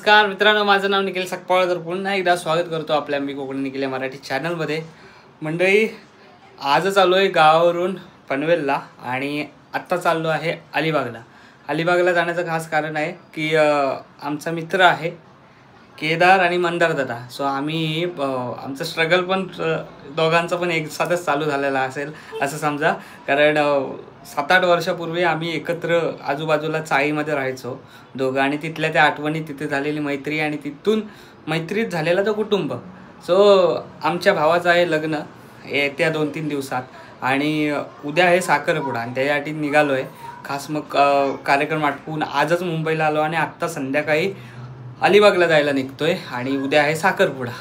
नमस्कार मित्रांनो, माझं नाव निखिल सकपाळ. तर पुन्हा एकदा स्वागत करतो आपल्या मी कोकणी निखिल मराठी चॅनलमध्ये. मंडळी, आजच आलो आहे गावावरून पनवेलला आणि आत्ता चाललो आहे अलिबागला. अलिबागला जाण्याचं खास कारण आहे की आमचा मित्र आहे केदार आणि मंदार दादा. सो आम्ही आमचं स्ट्रगल पण दोघांचं पण एक साथच चालू झालेला असेल असं समजा. कारण 7-8 वर्षापूर्वी आम्ही एकत्र आजूबाजूला चाळीमध्ये राहायचो दोघं आणि तिथल्या त्या आठवणी, तिथे झालेली मैत्री आणि तिथून मैत्रीत झालेला तो कुटुंब. सो आमच्या भावाचं आहे लग्न येत्या 2-3 दिवसात आणि उद्या आहे साखरपुडा आणि त्याच्यासाठी निघालो आहे खास. मग कार्यक्रम आटपून आजच मुंबईला आलो आणि आत्ता संध्याकाळी अलिबागला जायला निघतोय आणि उद्या आहे साखरपुडा.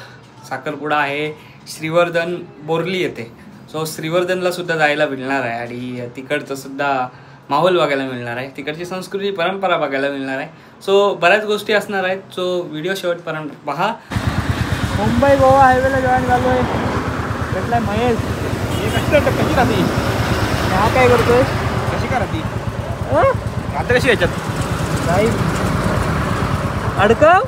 साखरपुडा आहे श्रीवर्धन बोरली येथे. सो श्रीवर्धनला सुद्धा जायला मिळणार आहे आणि तिकडचं सुद्धा माहोल बघायला मिळणार आहे, तिकडची संस्कृती परंपरा बघायला मिळणार आहे. सो बऱ्याच गोष्टी असणार आहेत. सो व्हिडिओ शेवटपर्यंत पहा. मुंबई गोवा हायवेला जॉईन झालो आहे. भेटलाय महेश. कशी राहते हा, काय करतोय, कशी का राहते रात्र कशी याच्यात काही अडकव.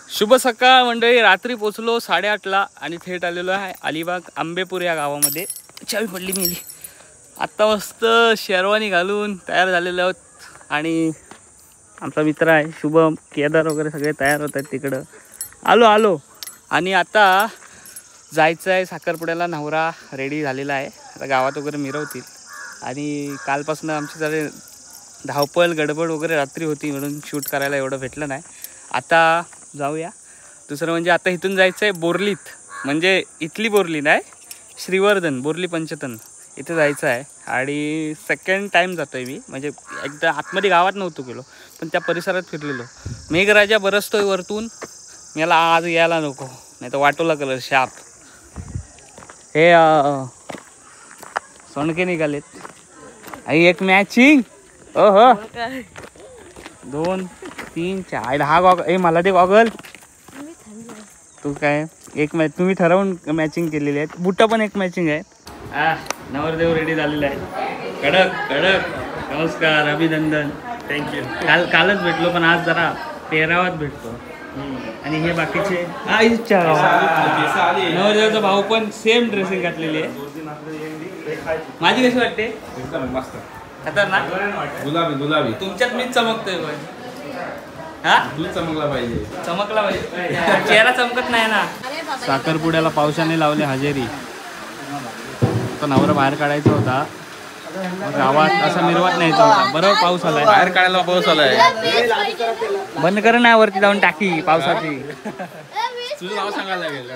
शुभ सकाळ मंडळी. रात्री पोचलो 8:30ला आणि थेट आलेलो आहे अलिबाग आंबेपूर या गावामध्ये. चावी पडली मेली. आत्ता मस्त शेरवानी घालून तयार झालेलो आहोत आणि आमचा मित्र आहे शुभम, केदार वगैरे सगळे तयार होत आहेत. तिकडं आलो आणि आता जायचं आहे साखरपुड्याला. नवरा रेडी झालेला आहे, आता गावात वगैरे मिरवतील. आणि कालपासून आमची जरा धावपळ गडबड वगैरे रात्री होती म्हणून शूट करायला एवढं भेटलं नाही. आता जाऊया. दुसरं म्हणजे आता इथून जायचं आहे बोरलीत, म्हणजे इथली बोरली नाही, श्रीवर्धन बोरली पंचतन इथे जायचं आहे. आणि सेकंड टाईम जातो आहे मी, म्हणजे एकदा आतमध्ये गावात नव्हतो गेलो पण त्या परिसरात फिरलेलो. मेघराजा बरसतोय वरतून, मला आज यायला नको नाही तर वाटोला कलर शाप. हे सोनके निघालेत आई. एक मॅचिंग हो 2, 3, 4 हा गॉगल. ए मला ते गॉगल तू काय एक तुम्ही ठरवून मॅचिंग केलेली आहेत. बुटा पण एक मॅचिंग आहे. नवरदेव रेडी झालेला आहे. कडक नमस्कार, अभिनंदन, थँक्यू. कालच भेटलो पण आज जरा पेहरावात भेटतो. आणि हे बाकीचे इच्छा नवरदेवाचा भाऊ पण सेम ड्रेसिंग घातलेली आहे. माझी कशी वाटते? मस्त खतरनाक गुलाबी. तुमच्यात मीच चमकतोय पण. हा तू चमकला पाहिजे. चेहरा चमकत नाही ना. साखरपुड्याला पावसाने लावले हजेरी. तो नवरा बाहेर काढायचा होता, गावात असा मिरवत न्यायचा होता. बरोबर पाऊस आलाय, बाहेर काढायला पाऊस आलाय. बंद कर ना वरती जाऊन टाकी पावसाची. तुझं नाव सांगायला लागेल.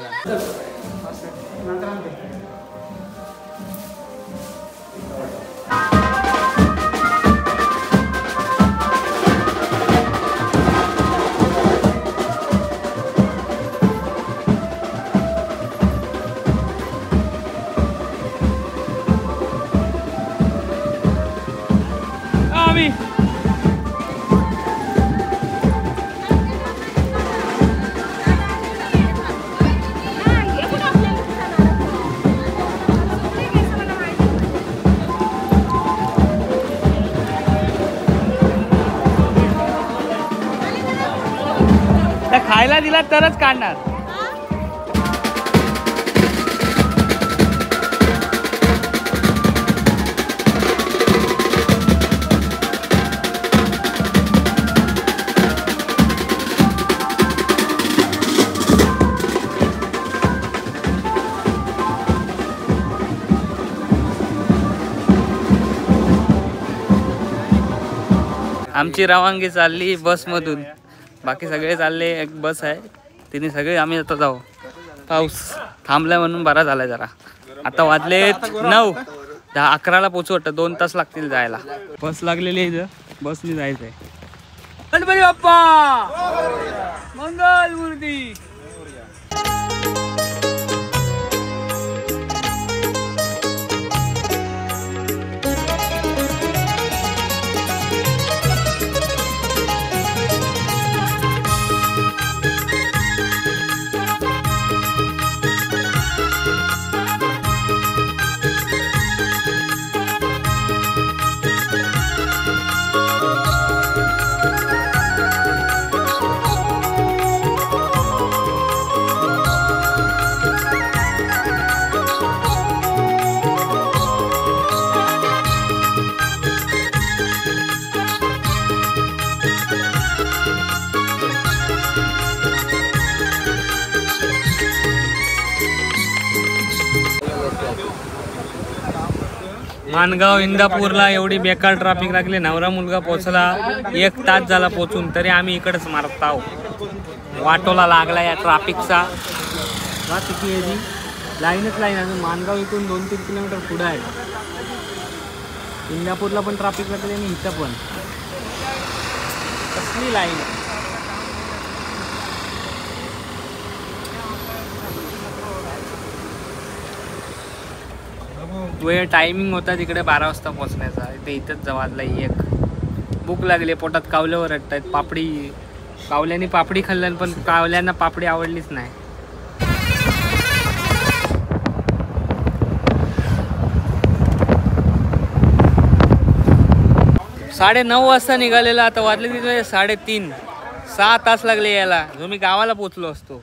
खायला दिला तरच काढणार. आमची रवानगी चालली बसमधून, बाकी सगळे चालले. एक बस आहे तिने सगळे. आम्ही आता जाऊ. पाऊस थांबलाय म्हणून बरा झालाय जरा. आता वाजलेत 9, 10, 11ला पोचू वाटतं. 2 तास लागतील जायला. बस लागलेली आहे इथं, बसने जायचं आहे. गणपती बाप्पा मंगल मूर्ती. माणगाव इंदापूरला एवढी बेकार ट्रॅफिक लागली. नवरा मुलगा पोहोचला 1 तास झाला पोहोचून, तरी आम्ही इकडेच मारत आहोत. वाटोला लागला या ट्रॅफिकचा. किती आहे ती लाईनच लाईन. अजून माणगाव इथून 2-3 किलोमीटर पुढे आहे. इंदापूरला पण ट्रॅफिक लागले आणि इथं पण कसली लाईन. वेळ टायमिंग होता तिकडे 12 वाजता पोहोचण्याचा. इथे इथंच वाजला 1. भूक लागली, पोटात कावल्यावर रटतायत. पापडी कावल्याने पापडी खाल्ल्यान पण कावल्यांना पापडी आवडलीच नाही. 9:30 वाजता निघालेला. आता वाजले तिथे 3:30. 6 तास लागले यायला. जो मी गावाला पोहोचलो असतो.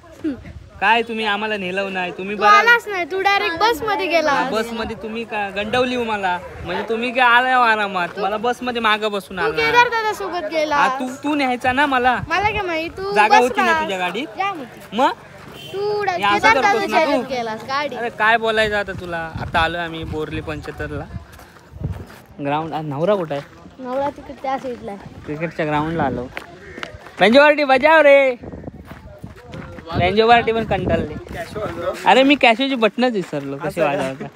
काय तुम्ही आम्हाला नेलं नाही. तुम्ही आलाच नाही, तू डायरेक्ट बस मध्ये गेला. बस मध्ये तुम्ही का गंडवली मला. म्हणजे तुम्ही काय आलाय आरामात. मला बस मध्ये मागं बसून आला. केदार दादा सोबत गेला. तू न्यायचा ना मला. मला काय माहिती, तू जागा होती ना तुझ्या गाडीत. मग तू असं केदार करतोस ना दादा तू. गेलास गाडी. अरे काय बोलायचं आता तुला. आता आलोय आम्ही बोरली 75ला. ग्राउंड. नवरा कुठं आहे. नवरा तिकडे त्या साईडला. क्रिकेटच्या ग्राउंडला आलो. बेंजोवार्टी बजाव रे. बेंजोवार्टी पण कंटाळले. अरे मी कॅशोची बटनच विसरलो कसे वाजवता.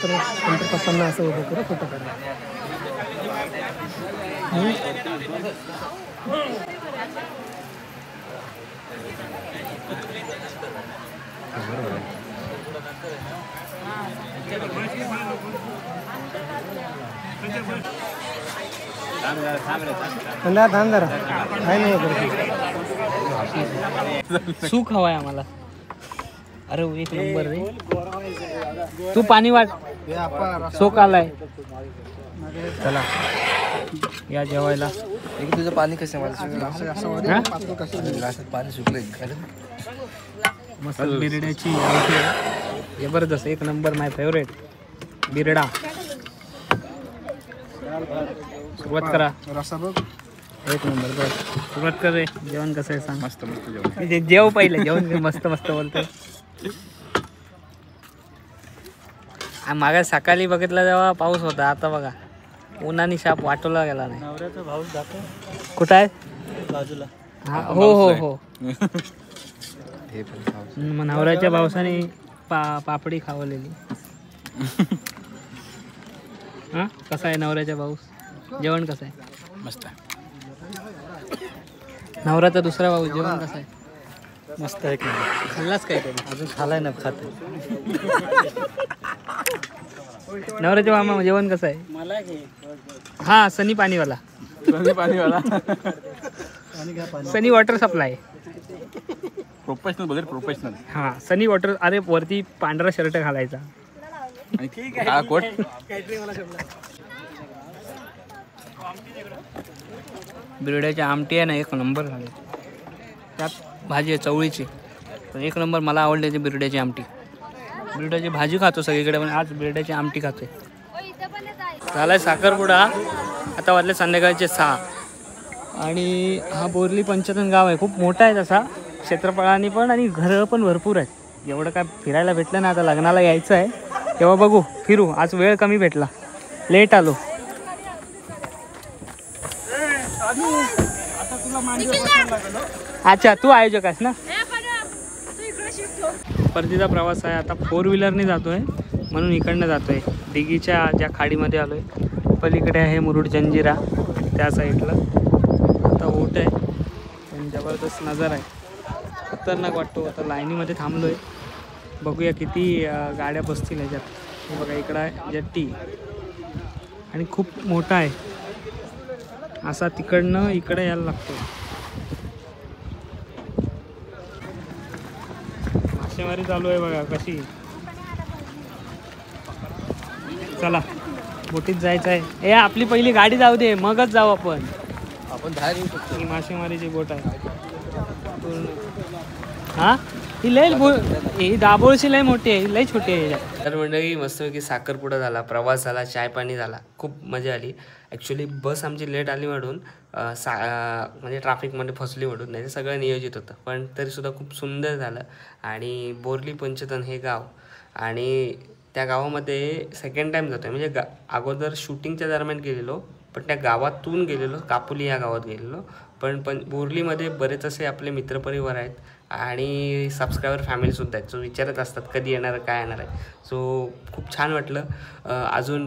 तर नंतर पप्पांना असं उभं करू फोटो काढा. थांब जरा काय नाही सूप हवाय आम्हाला. अरे एक नंबर रे. तू पाणी वाट. सोक आलाय. चला या जेवायला. तुझं पाणी कसं मला पाणी सुकलंय. मस्त बिरड्याची आमटी आहे. जबरदस्त एक नंबर. माय फेवरेट बिरडा. सुरुवात करा. रसा बघ एक नंबर. बस सुरुवात कर रे. जेवण कसं आहे सांग. मस्त मस्त जेवण. जेव पहिले. जेवण मस्त मस्त बोलतोय. मागे सकाळी बघितलं तेव्हा पाऊस होता. आता बघा उन्हाने शाप वाटवला गेला नाही. नवऱ्याचा भाऊच जातो कुठं आहे बाजूला. हा हो हो हो. मग नवऱ्याच्या पावसाने पापडी खावलेली. हा कसा आहे नवऱ्याचा पाऊस. जेवण कसं आहे. मस्त आहे. नवऱ्याचा दुसरा भाऊ जेवण कसं आहे. मस्त आहे. खाल्लाच काय तरी. अजून खालाय ना खाते. नवऱ्याच्या मामा जेवण कसं आहे. हा सनी पाणीवाला. पाणीवाला सनी वॉटर सप्लाय. प्रोफेशनल बघेल प्रोफेशनल. हा सनी वॉटर. अरे वरती पांढरा शर्ट घालायचा. हा कोट. बिरड्याची आमटी आहे ना एक नंबर झाली. त्यात भाजी आहे चवळीची. पण एक नंबर मला आवडली ती बिरड्याची आमटी. बिरड्याची भाजी खातो सगळीकडे पण आज बिरड्याची आमटी खातोय. झालाय साखरपुडा. आता वाजले संध्याकाळचे 6. आणि हा बोरली पंचतन गाव आहे. खूप मोठा आहे तसा क्षेत्रफळाने पण आणि घरं पण भरपूर आहेत. एवढं काय फिरायला भेटलं ना. आता लग्नाला यायचं आहे तेव्हा बघू फिरू. आज वेळ कमी भेटला. लेट आलो. अच्छा तू आयोजक आहेस ना. परतीचा प्रवास आहे. आता 4 व्हीलरने जातोय म्हणून इकडनं जातोय. दिघीच्या ज्या खाडीमध्ये आलोय. पलीकडे आहे मुरुड जंजिरा त्या साईडला. आता ओट आहे पण जबरदस्त नजर आहे. खतरनाक वाटतो. आता लाईनीमध्ये थांबलोय. बघूया किती गाड्या बसतील ह्याच्यात. हे बघा इकडं आहे जट्टी आणि खूप मोठा आहे असा. तिकडनं इकडे यायला लागतो. मासेमारी चालू आहे बघा कशी. चला बोटीत जायचं आहे. ए आपली पहिली गाडी जाऊ दे मगच जाऊ आपण. बाहेर येऊ शकतो. ही मासेमारीची बोट आहे. हा ही लय ही दाबोळशी लय मोठी आहे. लय छोटी आहे. तर मंडळी मस्तपैकी साखरपुडा झाला. प्रवास झाला. चाय पाणी झाला. खूप मजा आली. ॲक्च्युली बस आमची लेट आली म्हणून म्हणजे ट्रॅफिकमध्ये फसली म्हणून. नाही तर सगळं नियोजित होतं पण तरीसुद्धा खूप सुंदर झालं. आणि बोरली पंचतन हे गाव आणि त्या गावामध्ये सेकंड टाईम जातो आहे. म्हणजे अगोदर शूटिंगच्या दरम्यान गेलेलो पण त्या गावातून गेलेलो. कापोली या गावात गेलेलो पण बोरलीमध्ये बरेच असे आपले मित्रपरिवार आहेत आणि सबस्क्रायबर फॅमिलीसुद्धा आहेत. जो विचारत असतात कधी येणार काय येणार आहे. सो खूप छान वाटलं. अजून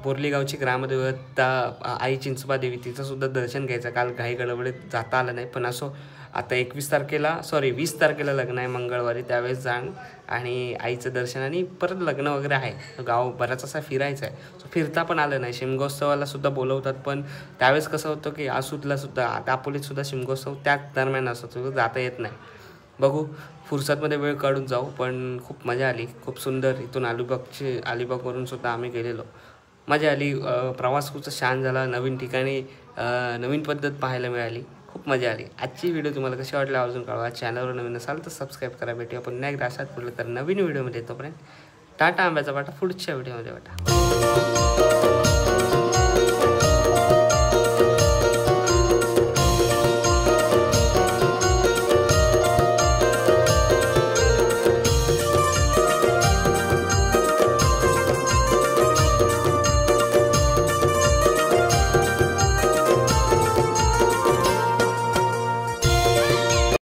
बोरली गावची ग्रामदेवता आई चिंचोबा देवी तिचंसुद्धा दर्शन घ्यायचं. काल घाई गडबडीत जाता आलं नाही पण असो आता 20 तारखेला लग्न आहे मंगळवारी. त्यावेळेस जाण आणि आईचं दर्शन आणि परत लग्न वगैरे आहे. गाव बराच असा फिरायचा आहे. सो फिरता पण आलं नाही. शिमगोत्सवाला सुद्धा बोलवतात पण त्यावेळेस कसं होतं की आसूतलासुद्धा दापोलीतसुद्धा शिमगोत्सव त्याच दरम्यान असतो. जाता येत नाही. बघू फुरसतमध्ये वेळ काढून जाऊ. पण खूप मजा आली. खूप सुंदर. इथून अलिबागवरून सुद्धा आम्ही गेलेलो. मजा आली. प्रवास खूप छान झाला. नवीन ठिकाणी नवीन पद्धत पाहायला मिळाली. खूप मजा आली. आजची व्हिडिओ तुम्हाला कशी वाटली आवर्जून कळवा. चॅनलवर नवीन असाल तर सबस्क्राईब करा. भेटूया आपण पुन्हा एकदा असाच पुढलं तर नवीन व्हिडिओमध्ये. येतोपर्यंत टाटा. आंब्याचा वाटा पुढच्या व्हिडिओमध्ये वाटा.